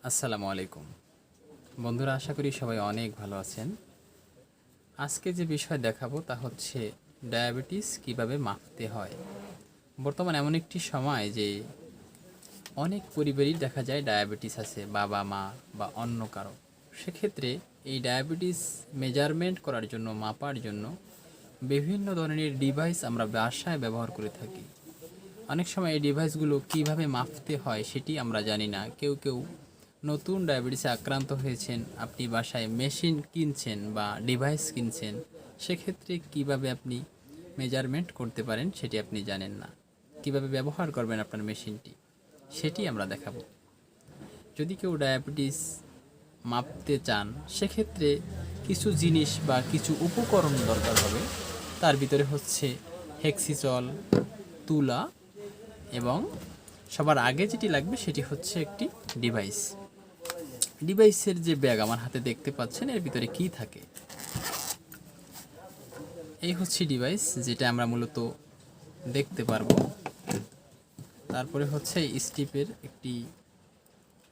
আসসালামু আলাইকুম বন্ধুরা, আশা করি সবাই অনেক ভালো আছেন। আজকে যে বিষয় দেখাবো তা হচ্ছে ডায়াবেটিস কিভাবে মাপতে হয়। বর্তমান এমন একটি সময় যে অনেক পরিবারই দেখা যায় ডায়াবেটিস আছে, বাবা মা বা অন্য কারো। সেক্ষেত্রে এই ডায়াবেটিস মেজারমেন্ট করার জন্য, মাপার জন্য বিভিন্ন ধরনের ডিভাইস আমরা বাসায় ব্যবহার করে থাকি। অনেক সময় এই ডিভাইসগুলো কিভাবে মাপতে হয় সেটি আমরা জানি না। কেউ কেউ নতুন ডায়াবেটিসে আক্রান্ত হয়েছেন, আপনি বাসায় মেশিন কিনছেন বা ডিভাইস কিনছেন, সেক্ষেত্রে কিভাবে আপনি মেজারমেন্ট করতে পারেন সেটি আপনি জানেন না। কিভাবে ব্যবহার করবেন আপনার মেশিনটি সেটি আমরা দেখাবো। যদি কেউ ডায়াবেটিস মাপতে চান, সেক্ষেত্রে কিছু জিনিস বা কিছু উপকরণ দরকার হবে। তার ভিতরে হচ্ছে হেক্সিচল, তুলা এবং সবার আগে যেটি লাগবে সেটি হচ্ছে একটি ডিভাইস। ডিভাইসের যে ব্যাগ আমার হাতে দেখতে পাচ্ছেন, এর ভিতরে কি থাকে, এই হচ্ছে ডিভাইস যেটা আমরা মূলত দেখতে পারবো। তারপরে হচ্ছে স্টিপের একটি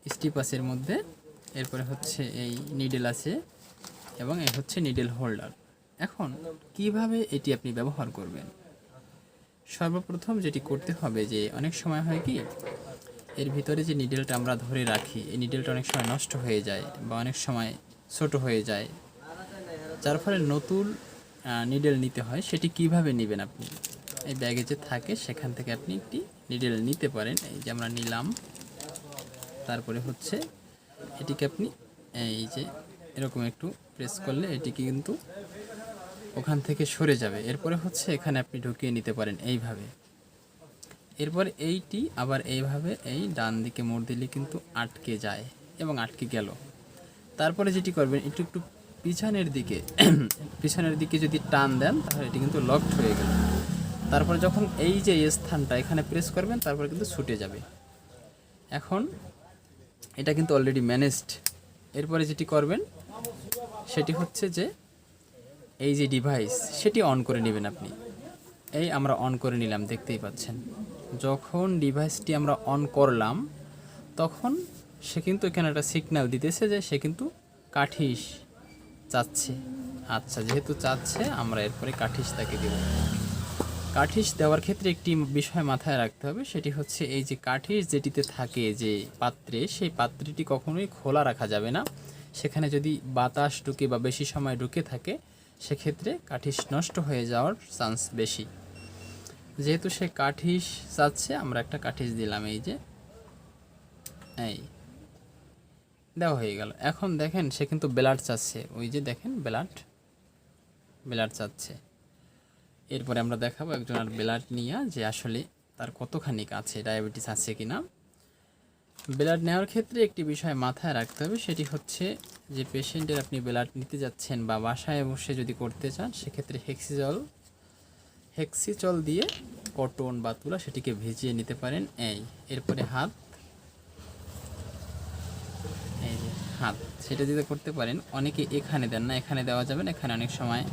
স্টিপ আছে এর মধ্যে, এরপরে হচ্ছে এই নিডেল আছে এবং এই হচ্ছে নিডেল হোল্ডার। এখন কিভাবে এটি আপনি ব্যবহার করবেন, সর্বপ্রথম যেটি করতে হবে যে অনেক সময় হয় কি, এর ভিতরে যে নিডেলটা আমরা ধরে রাখি, এই নিডেলটা অনেক সময় নষ্ট হয়ে যায় বা অনেক সময় ছোট হয়ে যায়, যার ফলে নতুন নিডেল নিতে হয়। সেটি কিভাবে নেবেন আপনি, এই ব্যাগে যে থাকে সেখান থেকে আপনি একটি নিডেল নিতে পারেন। এই যে আমরা নিলাম, তারপরে হচ্ছে এটিকে আপনি এই যে এরকম একটু প্রেস করলে এটিকে কিন্তু ওখান থেকে সরে যাবে। এরপরে হচ্ছে এখানে আপনি ঢুকিয়ে নিতে পারেন এইভাবে। এরপর এইটি আবার এইভাবে এই ডান দিকে মোড় দিলে কিন্তু আটকে যায় এবং আটকে গেল। তারপরে যেটি করবেন, একটু একটু পিছনের দিকে পিছনের দিকে যদি টান দেন তাহলে এটি কিন্তু লকড হয়ে গেল। তারপরে যখন এই যে স্থানটা এখানে প্রেস করবেন, তারপরে কিন্তু ছুটে যাবে। এখন এটা কিন্তু অলরেডি ম্যানেজড। এরপরে যেটি করবেন সেটি হচ্ছে যে এই যে ডিভাইস সেটি অন করে নেবেন আপনি। এই আমরা অন করে নিলাম, দেখতেই পাচ্ছেন। যখন ডিভাইসটি আমরা অন করলাম তখন সে কিন্তু এখানে একটা সিগন্যাল দিতেছে যে সে কিন্তু কাঠিস চাচ্ছে। আচ্ছা, যেহেতু চাচ্ছে আমরা এরপরে কাঠিস তাকে দেব। কাঠিস দেওয়ার ক্ষেত্রে একটি বিষয় মাথায় রাখতে হবে, সেটি হচ্ছে এই যে কাঠিস যেটিতে থাকে যে পাত্রে, সেই পাত্রটি কখনোই খোলা রাখা যাবে না। সেখানে যদি বাতাস ঢুকে বা বেশি সময় ঢুকে থাকে, সেক্ষেত্রে কাঠিস নষ্ট হয়ে যাওয়ার চান্স বেশি। যেহেতু সে কাঠিস চাচ্ছে, আমরা একটা কাঠিস দিলাম, এই যে এই দেওয়া হয়ে গেল। এখন দেখেন সে কিন্তু ব্লাড চাচ্ছে, ওই যে দেখেন ব্লাড চাচ্ছে। এরপরে আমরা দেখাবো একজনের ব্লাড নিয়ে যে আসলে তার কতখানি আছে, ডায়াবেটিস আছে কিনা। ব্লাড নেওয়ার ক্ষেত্রে একটি বিষয় মাথায় রাখতে হবে, সেটি হচ্ছে যে পেশেন্টের আপনি ব্লাড নিতে যাচ্ছেন বা বাসায় বসে যদি করতে চান, সেক্ষেত্রে হেক্সিচল দিয়ে কটন বা তুলা সেটিকে ভিজিয়ে নিতে পারেন। এরপরে এই যে হাত সেটা দিতে করতে পারেন। অনেকে এখানে দেন না, এখানে দেওয়া যাবে না, এখানে অনেক সময়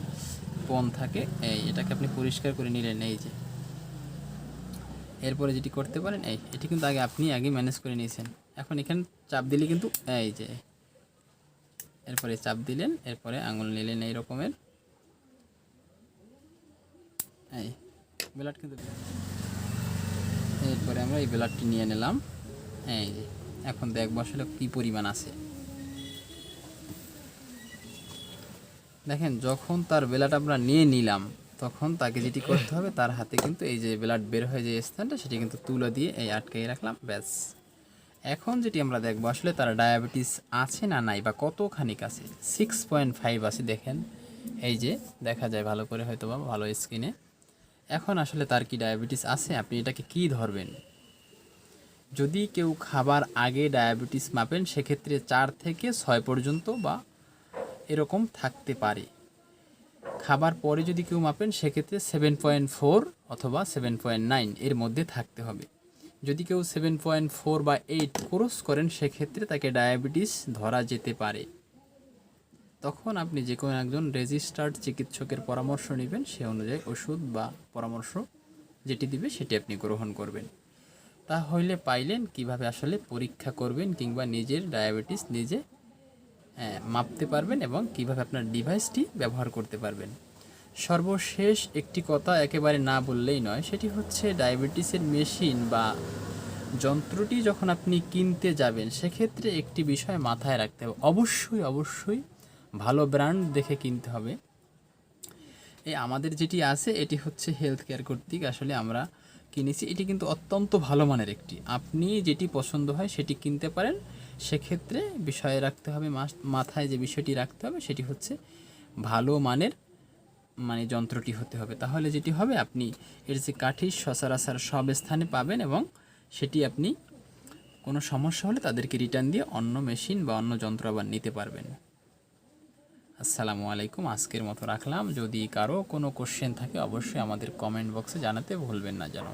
পণ থাকে। এটাকে আপনি পরিষ্কার করে নিলেন, এই যে। এরপরে যেটি করতে পারেন, এটি কিন্তু আপনি আগে ম্যানেজ করে নিয়েছেন। এখন এখানে চাপ দিলে কিন্তু এই যে, এরপরে চাপ দিলেন, এরপরে আঙুল নিলেন এই রকমের, এই ব্লাড কিন্তু। এরপরে আমরা এই ব্লাডটি নিয়ে নিলাম, এই যে। এখন দেখবো আসলে কী পরিমাণ আছে। দেখেন, যখন তার ব্লাড আমরা নিয়ে নিলাম, তখন তাকে যেটি করতে হবে, তার হাতে কিন্তু এই যে ব্লাড বের হয়ে যে স্থানটা, সেটি কিন্তু তুলে দিয়ে এই আটকে রাখলাম, ব্যাস। এখন যেটি আমরা দেখবো আসলে তার ডায়াবেটিস আছে না নাই বা কতখানি আছে। 6.5 আছে, দেখেন এই যে দেখা যায় ভালো করে, হয়তো বা ভালো স্ক্রিনে। এখন আসলে তার কি ডায়াবেটিস আছে, আপনি এটাকে কি ধরবেন? যদি কেউ খাবার আগে ডায়াবেটিস মাপেন, সেক্ষেত্রে 4 থেকে 6 পর্যন্ত বা এরকম থাকতে পারে। খাবার পরে যদি কেউ মাপেন, সেক্ষেত্রে 7.4 অথবা 7.9 এর মধ্যে থাকতে হবে। যদি কেউ 7.4 বা 8 ক্রস করেন, সেক্ষেত্রে তাকে ডায়াবেটিস ধরা যেতে পারে। তখন আপনি যে কোনো একজন রেজিস্টার্ড চিকিৎসকের পরামর্শ নেবেন, সে অনুযায়ী ওষুধ বা পরামর্শ যেটি দিবে সেটি আপনি গ্রহণ করবেন। তাহলে পাইলেন কিভাবে আসলে পরীক্ষা করবেন কিংবা নিজের ডায়াবেটিস নিজে মাপতে পারবেন এবং কিভাবে আপনার ডিভাইসটি ব্যবহার করতে পারবেন। সর্বশেষ একটি কথা একেবারে না বললেই নয়, সেটি হচ্ছে ডায়াবেটিসের মেশিন বা যন্ত্রটি যখন আপনি কিনতে যাবেন সেক্ষেত্রে একটি বিষয় মাথায় রাখতে হবে, অবশ্যই ভালো ব্র্যান্ড দেখে কিনতে হবে। এই আমাদের যেটি আছে এটি হচ্ছে হেলথ কেয়ার কর্তৃক আসলে আমরা কিনেছি, এটি কিন্তু অত্যন্ত ভালো মানের একটি, আপনি যেটি পছন্দ হয় সেটি কিনতে পারেন। সেক্ষেত্রে বিষয়ে রাখতে হবে, মাথায় যে বিষয়টি রাখতে হবে সেটি হচ্ছে ভালো মানের যন্ত্রটি হতে হবে। তাহলে যেটি হবে আপনি এর যে কাঠি সচরাচর সব স্থানে পাবেন এবং সেটি আপনি কোনো সমস্যা হলে তাদেরকে রিটার্ন দিয়ে অন্য মেশিন বা অন্য যন্ত্র আবার নিতে পারবেন। আসসালামু আলাইকুম, আজকের মতো রাখলাম। যদি কারো কোনো কোশ্চেন থাকে অবশ্যই আমাদের কমেন্ট বক্সে জানাতে ভুলবেন না যেন।